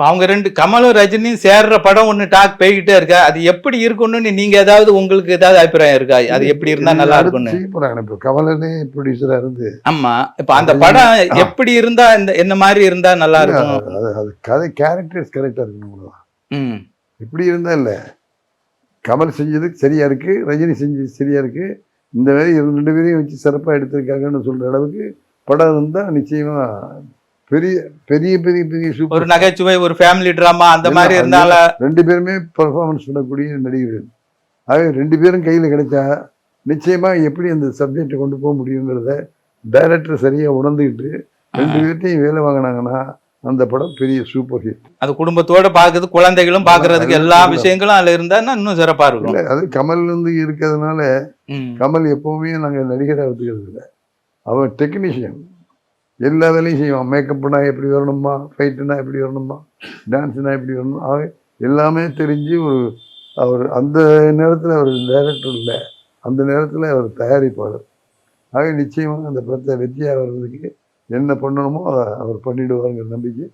அவங்க ரெண்டு கமலும் ரஜினியும் சேர்ற படம் ஒண்ணு டாக் போய்கிட்டே இருக்கா. அது எப்படி இருக்கும்னு நீங்க ஏதாவது உங்களுக்கு ஏதாவது அபிப்பிராயம் இருக்கா? அது எப்படி இருந்தா நல்லா இருக்கும்னு? இப்போ கமலனே ப்ரொடியூசரா இருந்து. ஆமா, இப்ப அந்த படம் எப்படி இருந்தா என்ன மாதிரி இருந்தா நல்லா இருக்கும்? அது கதை கேரக்டர்ஸ் கரெக்டா இருக்கணும். இப்படி இருந்தா இல்ல, கமல் செஞ்சது சரியா இருக்கு, ரஜினி செஞ்சது சரியா இருக்கு, இந்த மாதிரி 2 பேரையும் வச்சு சிறப்பா எடுத்திருக்காங்கன்னு சொல்ற அளவுக்கு படம் இருந்தா நிச்சயமா பெரிய பெரிய பெரிய பெரிய சூப்பர். ஒரு நகைச்சுவை, ஒரு ஃபேமிலி டிராமா அந்த மாதிரி இருந்தால 2 பேருமே பெர்ஃபார்மன்ஸ் பண்ணக்கூடிய நடிகர்கள். ஆக 2 பேரும் கையில் கிடைச்சா நிச்சயமா எப்படி அந்த சப்ஜெக்டை கொண்டு போக முடியுங்கிறத டைரக்டர் சரியா உணர்ந்துக்கிட்டு 2 பேர்ட்டையும் வேலை வாங்கினாங்கன்னா அந்த படம் பெரிய சூப்பர் ஹிட். அது குடும்பத்தோட பாக்குறது, குழந்தைகளும் பாக்குறதுக்கு எல்லா விஷயங்களும் அதுல இருந்தா இன்னும் சிறப்பா இருக்கும். அது கமல் இருக்கிறதுனால கமல் எப்பவுமே நாங்க நடிகரை ஒத்துக்கிறது இல்லை. அவன் டெக்னீஷியன், எல்லா வேலையும் செய்வான். மேக்கப்னா எப்படி வரணுமா, ஃபைட்டுனா எப்படி வரணுமா, டான்ஸ்னா எப்படி வரணும், அவன் எல்லாமே தெரிஞ்சு அவர் அந்த நேரத்தில் அவர் டைரக்டர் இல்லை, அந்த நேரத்தில் அவர் தயாரிப்பாளர். ஆக நிச்சயமாக அந்த படத்தை வெற்றியாக வர்றதுக்கு என்ன பண்ணணுமோ அதை அவர் பண்ணிடுவாருங்கிற நம்பிக்கை